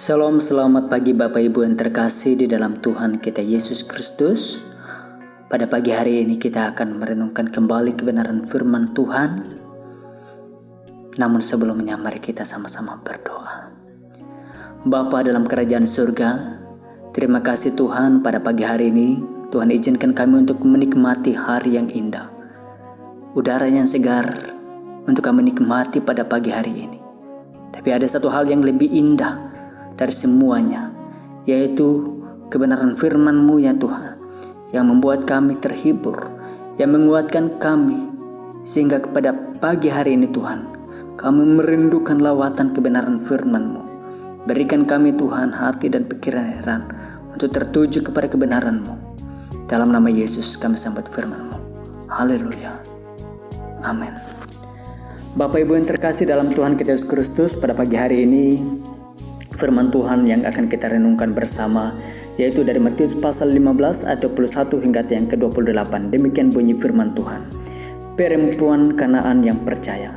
Shalom, selamat pagi Bapak Ibu yang terkasih di dalam Tuhan kita Yesus Kristus. Pada pagi hari ini kita akan merenungkan kembali kebenaran firman Tuhan. Namun sebelumnya mari kita sama-sama berdoa. Bapa dalam kerajaan surga, terima kasih Tuhan pada pagi hari ini. Tuhan izinkan kami untuk menikmati hari yang indah. Udara yang segar untuk kami nikmati pada pagi hari ini. Tapi ada satu hal yang lebih indah dari semuanya, yaitu kebenaran firman-Mu ya Tuhan, yang membuat kami terhibur, yang menguatkan kami, sehingga kepada pagi hari ini Tuhan, kami merindukan lawatan kebenaran firman-Mu. Berikan kami Tuhan hati dan pikiran heran untuk tertuju kepada kebenaran-Mu. Dalam nama Yesus kami sambut firman-Mu. Haleluya. Amin. Bapak Ibu yang terkasih dalam Tuhan kita Yesus Kristus, pada pagi hari ini firman Tuhan yang akan kita renungkan bersama yaitu dari Matius pasal 15 ayat 21 hingga yang ke-28. Demikian bunyi firman Tuhan. Perempuan Kanaan yang percaya.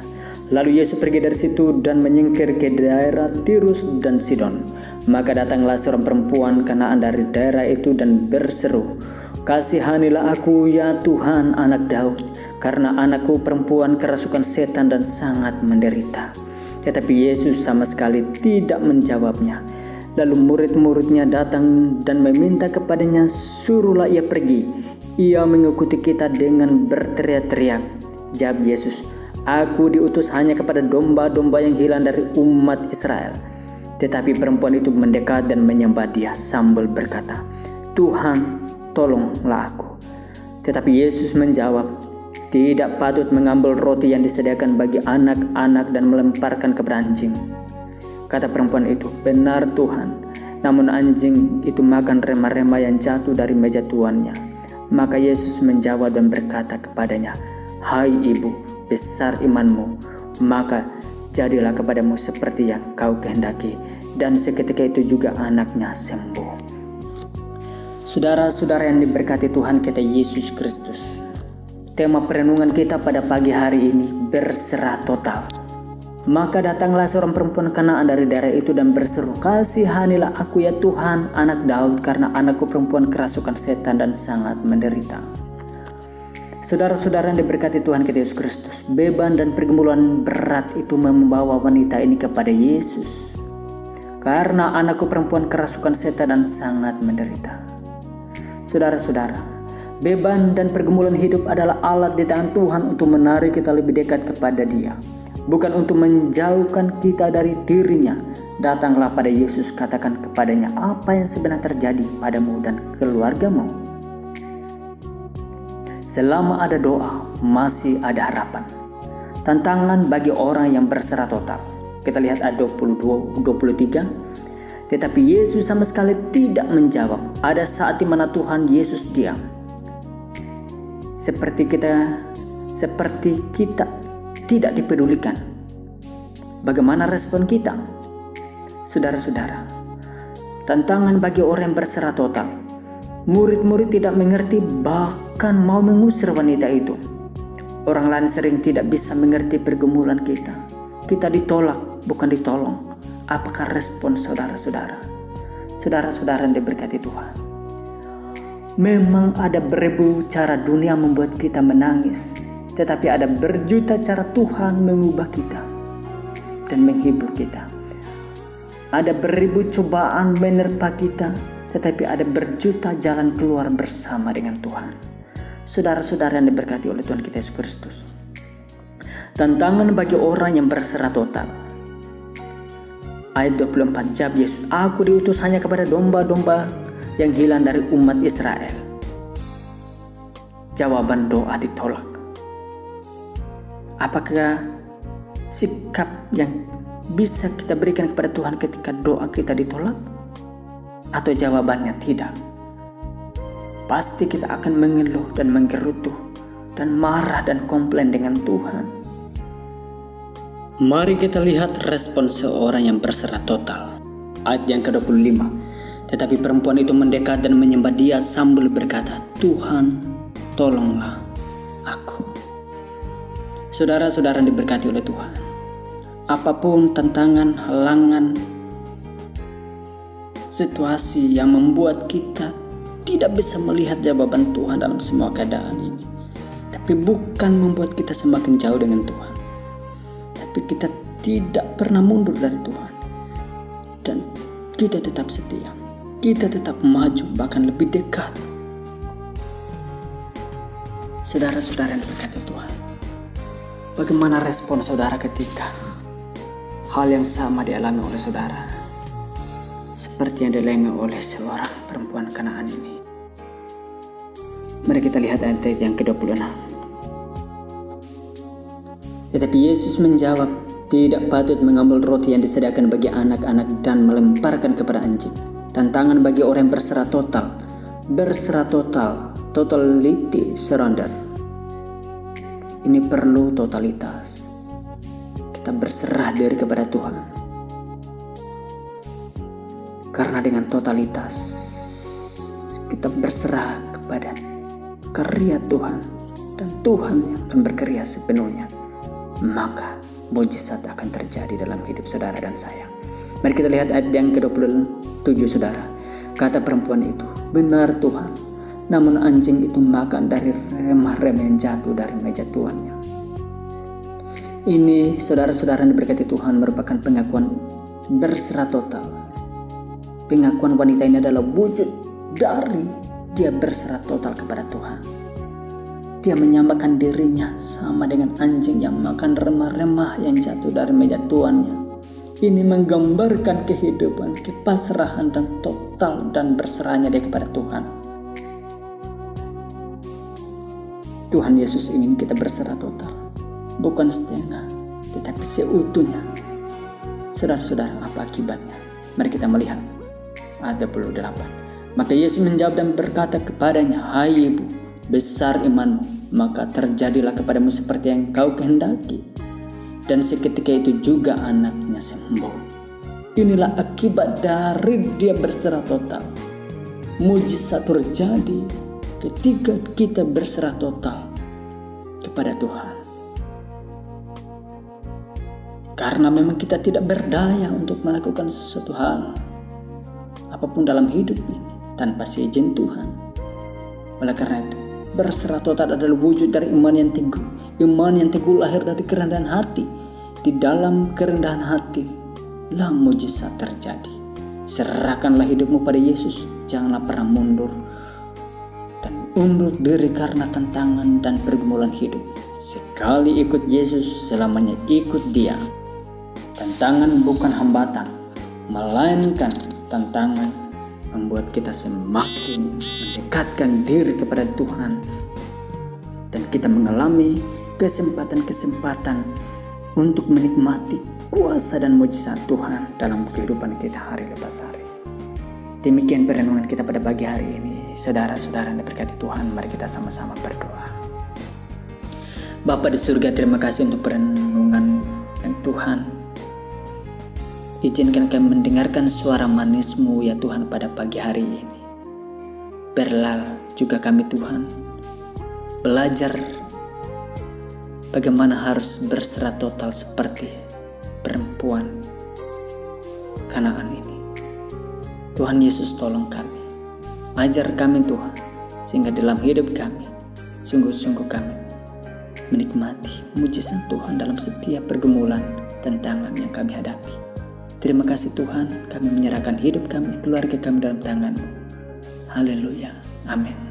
Lalu Yesus pergi dari situ dan menyingkir ke daerah Tirus dan Sidon. Maka datanglah seorang perempuan Kanaan dari daerah itu dan berseru, "Kasihanilah aku ya Tuhan, anak Daud, karena anakku perempuan kerasukan setan dan sangat menderita." Tetapi Yesus sama sekali tidak menjawabnya. Lalu murid-muridnya datang dan meminta kepadanya, "Suruhlah ia pergi. Ia mengikuti kita," dengan berteriak-teriak. Jawab Yesus, "Aku diutus hanya kepada domba-domba yang hilang dari umat Israel." Tetapi perempuan itu mendekat dan menyembah Dia sambil berkata, "Tuhan, tolonglah aku." Tetapi Yesus menjawab, "Tidak patut mengambil roti yang disediakan bagi anak-anak dan melemparkan kepada anjing." Kata perempuan itu, "Benar Tuhan, namun anjing itu makan rema-rema yang jatuh dari meja tuannya." Maka Yesus menjawab dan berkata kepadanya, "Hai ibu, besar imanmu, maka jadilah kepadamu seperti yang kau kehendaki." Dan seketika itu juga anaknya sembuh. Saudara-saudara yang diberkati Tuhan kita Yesus Kristus, tema perenungan kita pada pagi hari ini berserah total. Maka datanglah seorang perempuan Kanaan dari daerah itu dan berseru, "Kasihanilah aku ya Tuhan, anak Daud, karena anakku perempuan kerasukan setan dan sangat menderita." Saudara-saudara yang diberkati Tuhan kita Yesus Kristus, beban dan pergumulan berat itu membawa wanita ini kepada Yesus. "Karena anakku perempuan kerasukan setan dan sangat menderita." Saudara-saudara, beban dan pergumulan hidup adalah alat di tangan Tuhan untuk menarik kita lebih dekat kepada Dia, bukan untuk menjauhkan kita dari dirinya. Datanglah pada Yesus, katakan kepadanya apa yang sebenarnya terjadi padamu dan keluargamu. Selama ada doa, masih ada harapan. Tantangan bagi orang yang berserah total. Kita lihat ayat 22-23. Tetapi Yesus sama sekali tidak menjawab. Ada saat di mana Tuhan Yesus diam. Seperti kita tidak dipedulikan. Bagaimana respon kita? Saudara-saudara, tantangan bagi orang yang berserah total. Murid-murid tidak mengerti, bahkan mau mengusir wanita itu. Orang lain sering tidak bisa mengerti pergumulan kita. Kita ditolak, bukan ditolong. Apakah respon saudara-saudara? Saudara-saudara yang diberkati Tuhan. Memang ada beribu cara dunia membuat kita menangis, tetapi ada berjuta cara Tuhan mengubah kita dan menghibur kita. Ada beribu cobaan menerpa kita, tetapi ada berjuta jalan keluar bersama dengan Tuhan. Saudara-saudara yang diberkati oleh Tuhan kita Yesus Kristus. Tantangan bagi orang yang berserah total. Ayat 24, jawab Yesus, "Aku diutus hanya kepada domba-domba yang hilang dari umat Israel." Jawaban doa ditolak. Apakah sikap yang bisa kita berikan kepada Tuhan ketika doa kita ditolak? Atau jawabannya tidak? Pasti kita akan mengeluh dan menggerutu dan marah dan komplain dengan Tuhan. Mari kita lihat respon seorang yang berserah total. Ayat yang ke-25. Tetapi perempuan itu mendekat dan menyembah Dia sambil berkata, "Tuhan, tolonglah aku." Saudara-saudara diberkati oleh Tuhan. Apapun tantangan, halangan situasi yang membuat kita tidak bisa melihat jawaban Tuhan dalam semua keadaan ini. Tapi bukan membuat kita semakin jauh dengan Tuhan, tapi kita tidak pernah mundur dari Tuhan. Dan kita tetap setia, kita tetap maju, bahkan lebih dekat. Saudara-saudara yang diberkati Tuhan, bagaimana respon saudara ketika hal yang sama dialami oleh saudara, seperti yang dialami oleh seorang perempuan Kanaan ini? Mari kita lihat ayat yang ke-26. Tetapi Yesus menjawab, tidak patut mengambil roti yang disediakan bagi anak-anak dan melemparkan kepada anjing. Tantangan bagi orang yang berserah total, totality surrender. Ini perlu totalitas. Kita berserah diri kepada Tuhan. Karena dengan totalitas kita berserah kepada karya Tuhan, dan Tuhan yang akan berkarya sepenuhnya, maka mujizat akan terjadi dalam hidup saudara dan saya. Mari kita lihat ayat yang ke-27, saudara. Kata perempuan itu, benar Tuhan, namun anjing itu makan dari remah-remah yang jatuh dari meja tuannya. Ini saudara-saudara yang diberkati Tuhan merupakan pengakuan berserah total. Pengakuan wanita ini adalah wujud dari dia berserah total kepada Tuhan. Dia menyamakan dirinya sama dengan anjing yang makan remah-remah yang jatuh dari meja tuannya. Ini menggambarkan kehidupan, kepasrahan dan total dan berserahnya dia kepada Tuhan. Tuhan Yesus ingin kita berserah total, bukan setengah, tetapi seutuhnya. Saudara-saudara, apa akibatnya? Mari kita melihat ayat 28. Maka Yesus menjawab dan berkata kepadanya, hai ibu, besar imanmu, maka terjadilah kepadamu seperti yang kau kehendaki. Dan seketika itu juga anaknya sembuh. Inilah akibat dari dia berserah total. Mujizat terjadi ketika kita berserah total kepada Tuhan. Karena memang kita tidak berdaya untuk melakukan sesuatu hal apapun dalam hidup ini tanpa seizin Tuhan. Oleh karena itu, berserah total adalah wujud dari iman yang teguh. Iman yang teguh lahir dari kerendahan hati. Di dalam kerendahan hati lah mujizat terjadi. Serahkanlah hidupmu pada Yesus. Janganlah pernah mundur dan undur diri karena tantangan dan pergumulan hidup. Sekali ikut Yesus, selamanya ikut Dia. Tantangan bukan hambatan, melainkan tantangan membuat kita semakin mendekatkan diri kepada Tuhan, dan kita mengalami kesempatan-kesempatan untuk menikmati kuasa dan mujizat Tuhan dalam kehidupan kita hari lepas hari. Demikian perenungan kita pada pagi hari ini. Saudara-saudara yang diberkati Tuhan, mari kita sama-sama berdoa. Bapa di surga, terima kasih untuk perenungan yang Tuhan. Izinkan kami mendengarkan suara manis-Mu ya Tuhan pada pagi hari ini. Biarlah juga kami Tuhan belajar bagaimana harus berserah total seperti perempuan Kanaan ini. Tuhan Yesus, tolong kami, ajar kami Tuhan, sehingga dalam hidup kami sungguh-sungguh kami menikmati mujizat Tuhan dalam setiap pergumulan tantangan yang kami hadapi. Terima kasih Tuhan, kami menyerahkan hidup kami, keluarga kami dalam tangan-Mu. Haleluya. Amin.